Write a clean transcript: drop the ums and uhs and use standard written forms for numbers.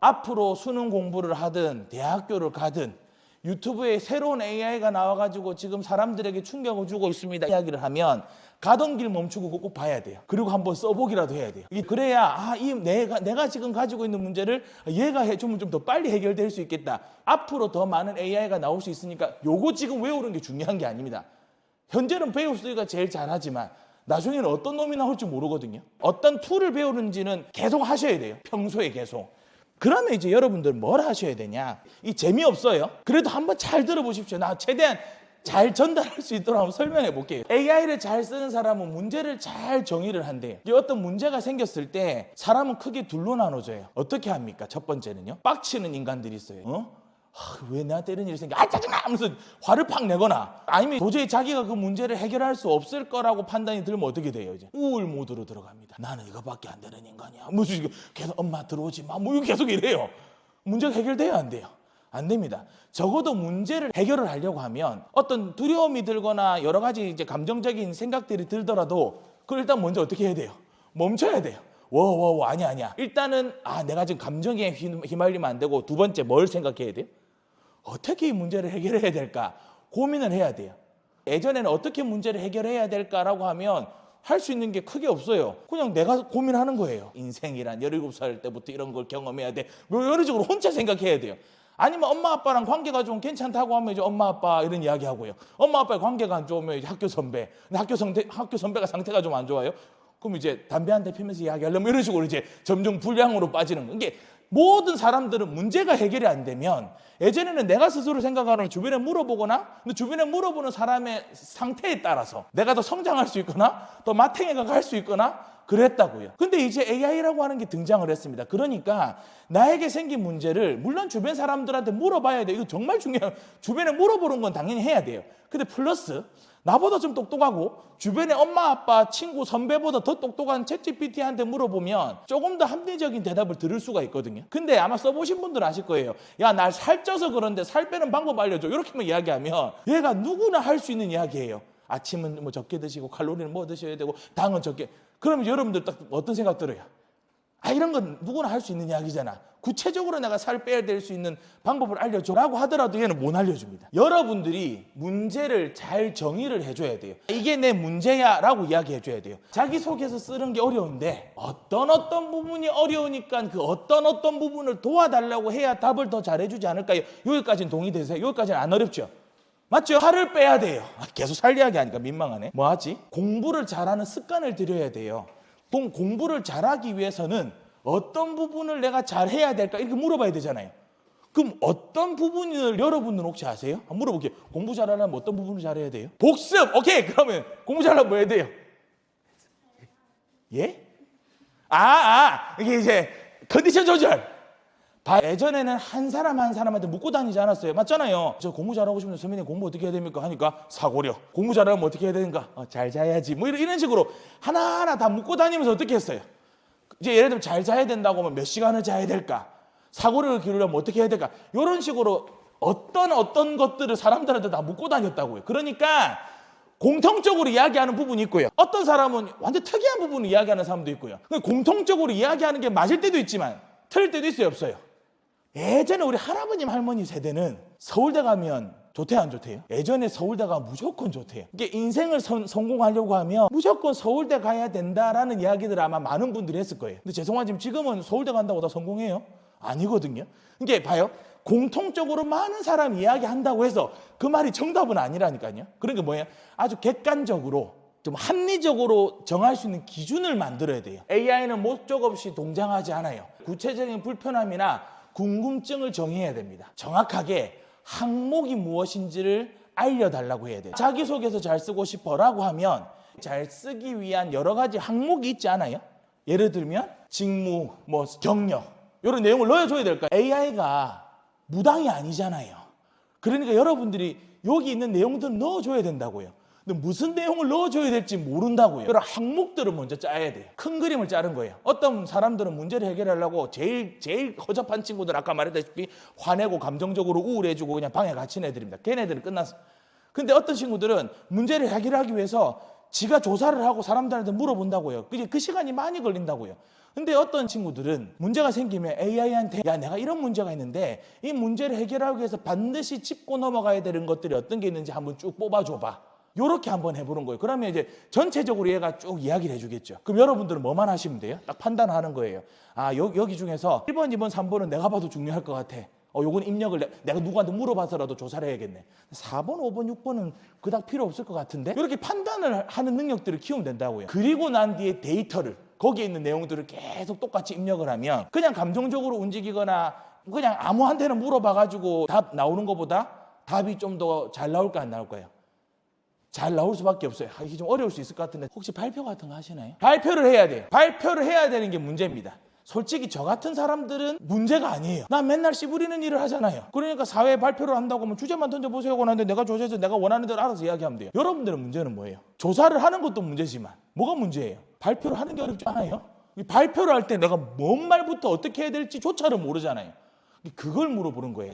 앞으로 수능 공부를 하든 대학교를 가든 유튜브에 새로운 AI가 나와가지고 지금 사람들에게 충격을 주고 있습니다 이야기를 하면 가던 길 멈추고 꼭 봐야 돼요. 그리고 한번 써보기라도 해야 돼요. 그래야 내가 지금 가지고 있는 문제를 얘가 해주면 좀 더 빨리 해결될 수 있겠다. 앞으로 더 많은 AI가 나올 수 있으니까 요거 지금 외우는 게 중요한 게 아닙니다. 현재는 배우스가 제일 잘하지만 나중에는 어떤 놈이 나올지 모르거든요. 어떤 툴을 배우는지는 계속 하셔야 돼요. 평소에 계속. 그러면 이제 여러분들 뭘 하셔야 되냐? 이 재미없어요. 그래도 한번 잘 들어보십시오. 나 최대한 잘 전달할 수 있도록 한번 설명해 볼게요. AI를 잘 쓰는 사람은 문제를 잘 정의를 한대요. 어떤 문제가 생겼을 때 사람은 크게 둘로 나눠져요. 어떻게 합니까? 첫 번째는요. 빡치는 인간들이 있어요. 왜 나한테 이런 일이 생겨? 짜증나! 하면서 화를 팍 내거나 아니면 도저히 자기가 그 문제를 해결할 수 없을 거라고 판단이 들면 어떻게 돼요? 이제 우울 모드로 들어갑니다. 나는 이거밖에 안 되는 인간이야. 무슨 계속 엄마 들어오지 마. 뭐 계속 이래요. 문제가 해결돼야 안 돼요. 안 됩니다. 적어도 문제를 해결을 하려고 하면 어떤 두려움이 들거나 여러 가지 이제 감정적인 생각들이 들더라도 그걸 일단 먼저 어떻게 해야 돼요? 멈춰야 돼요. 아니야. 일단은 내가 지금 감정에 휘말리면 안 되고 두 번째 뭘 생각해야 돼요? 어떻게 이 문제를 해결해야 될까? 고민을 해야 돼요. 예전에는 어떻게 문제를 해결해야 될까라고 하면 할 수 있는 게 크게 없어요. 그냥 내가 고민하는 거예요. 인생이란 17살 때부터 이런 걸 경험해야 돼. 뭐 이런 식으로 혼자 생각해야 돼요. 아니면 엄마 아빠랑 관계가 좀 괜찮다고 하면 이제 엄마 아빠 이런 이야기 하고요. 엄마 아빠의 관계가 안 좋으면 이제 학교 선배. 근데 학교 선배가 상태가 좀 안 좋아요. 그럼 이제 담배 한 대 피면서 이야기하려면 이런 식으로 이제 점점 불량으로 빠지는 거. 이게 모든 사람들은 문제가 해결이 안 되면 예전에는 내가 스스로 생각하는 주변에 물어보거나 근데 주변에 물어보는 사람의 상태에 따라서 내가 더 성장할 수 있거나 더 마탱이가 갈 수 있거나 그랬다고요. 근데 이제 AI라고 하는 게 등장을 했습니다. 그러니까 나에게 생긴 문제를 물론 주변 사람들한테 물어봐야 돼요. 이거 정말 중요해요. 주변에 물어보는 건 당연히 해야 돼요. 근데 플러스 나보다 좀 똑똑하고 주변에 엄마, 아빠, 친구, 선배보다 더 똑똑한 챗GPT한테 물어보면 조금 더 합리적인 대답을 들을 수가 있거든요. 근데 아마 써보신 분들은 아실 거예요. 야, 날 살쪄서 그런데 살 빼는 방법 알려줘. 이렇게만 이야기하면 얘가 누구나 할 수 있는 이야기예요. 아침은 뭐 적게 드시고 칼로리는 뭐 드셔야 되고 당은 적게. 그러면 여러분들 딱 어떤 생각 들어요? 이런 건 누구나 할 수 있는 이야기잖아. 구체적으로 내가 살 빼야 될 수 있는 방법을 알려줘라고 하더라도 얘는 못 알려줍니다. 여러분들이 문제를 잘 정의를 해줘야 돼요. 이게 내 문제야 라고 이야기해줘야 돼요. 자기소개서 쓰는 게 어려운데 어떤 부분이 어려우니까 그 어떤 부분을 도와달라고 해야 답을 더 잘해주지 않을까요? 여기까지는 동의되세요? 여기까지는 안 어렵죠? 맞죠? 살을 빼야 돼요. 계속 살 이야기 하니까 민망하네. 뭐 하지? 공부를 잘하는 습관을 들여야 돼요. 공부를 잘하기 위해서는 어떤 부분을 내가 잘해야 될까? 이렇게 물어봐야 되잖아요. 그럼 어떤 부분을 여러분은 혹시 아세요? 한번 물어볼게요. 공부 잘하려면 어떤 부분을 잘해야 돼요? 복습! 오케이! 그러면 공부 잘하려면 뭐 해야 돼요? 예? 이게 이제 컨디션 조절! 예전에는 한 사람한테 묻고 다니지 않았어요. 맞잖아요. 저 공부 잘하고 싶은데 선배님 공부 어떻게 해야 됩니까? 하니까 사고려. 공부 잘하면 어떻게 해야 되는가? 잘 자야지. 뭐 이런 식으로 하나하나 다 묻고 다니면서 어떻게 했어요? 이제 예를 들면 잘 자야 된다고 하면 몇 시간을 자야 될까? 사고를 기르려면 어떻게 해야 될까? 이런 식으로 어떤 것들을 사람들한테 다 묻고 다녔다고요. 그러니까 공통적으로 이야기하는 부분이 있고요. 어떤 사람은 완전 특이한 부분을 이야기하는 사람도 있고요. 공통적으로 이야기하는 게 맞을 때도 있지만 틀릴 때도 있어요, 없어요? 예전에 우리 할아버님 할머니 세대는 서울대 가면 좋대요, 안 좋대요? 예전에 서울대 가면 무조건 좋대요. 이게 인생을 성공하려고 하면 무조건 서울대 가야 된다라는 이야기들을 아마 많은 분들이 했을 거예요. 근데 죄송하지만 지금은 서울대 간다고 다 성공해요? 아니거든요. 이게 봐요. 공통적으로 많은 사람이 이야기한다고 해서 그 말이 정답은 아니라니까요. 그러니까 뭐예요? 아주 객관적으로 좀 합리적으로 정할 수 있는 기준을 만들어야 돼요. AI는 목적 없이 동장하지 않아요. 구체적인 불편함이나 궁금증을 정의해야 됩니다. 정확하게 항목이 무엇인지를 알려달라고 해야 돼요. 자기소개서 잘 쓰고 싶어라고 하면 잘 쓰기 위한 여러 가지 항목이 있지 않아요? 예를 들면 직무, 경력 이런 내용을 넣어줘야 될까요? AI가 무당이 아니잖아요. 그러니까 여러분들이 여기 있는 내용들을 넣어줘야 된다고요. 근데 무슨 내용을 넣어줘야 될지 모른다고요. 그런 항목들을 먼저 짜야 돼요. 큰 그림을 짜는 거예요. 어떤 사람들은 문제를 해결하려고 제일 허접한 친구들 아까 말했다시피 화내고 감정적으로 우울해지고 그냥 방에 갇힌 애들입니다. 걔네들은 끝났어. 근데 어떤 친구들은 문제를 해결하기 위해서 지가 조사를 하고 사람들한테 물어본다고요. 그 시간이 많이 걸린다고요. 근데 어떤 친구들은 문제가 생기면 AI한테 야 내가 이런 문제가 있는데 이 문제를 해결하기 위해서 반드시 짚고 넘어가야 되는 것들이 어떤 게 있는지 한번 쭉 뽑아줘봐. 요렇게 한번 해보는 거예요. 그러면 이제 전체적으로 얘가 쭉 이야기를 해주겠죠. 그럼 여러분들은 뭐만 하시면 돼요? 딱 판단하는 거예요. 아 여기 중에서 1번, 2번, 3번은 내가 봐도 중요할 것 같아. 요건 입력을 내가 누구한테 물어봐서라도 조사를 해야겠네. 4번, 5번, 6번은 그닥 필요 없을 것 같은데? 이렇게 판단을 하는 능력들을 키우면 된다고요. 그리고 난 뒤에 데이터를 거기에 있는 내용들을 계속 똑같이 입력을 하면 그냥 감정적으로 움직이거나 그냥 아무한테나 물어봐가지고 답 나오는 것보다 답이 좀 더 잘 나올까 안 나올까요? 잘 나올 수밖에 없어요. 이게 좀 어려울 수 있을 것 같은데 혹시 발표 같은 거 하시나요? 발표를 해야 돼요. 발표를 해야 되는 게 문제입니다. 솔직히 저 같은 사람들은 문제가 아니에요. 난 맨날 씨부리는 일을 하잖아요. 그러니까 사회에 발표를 한다고 하면 주제만 던져보세요 하는데 내가 조사해서 내가 원하는 대로 알아서 이야기하면 돼요. 여러분들은 문제는 뭐예요? 조사를 하는 것도 문제지만 뭐가 문제예요? 발표를 하는 게 어렵지 않아요? 발표를 할 때 내가 뭔 말부터 어떻게 해야 될지 조차를 모르잖아요. 그걸 물어보는 거예요.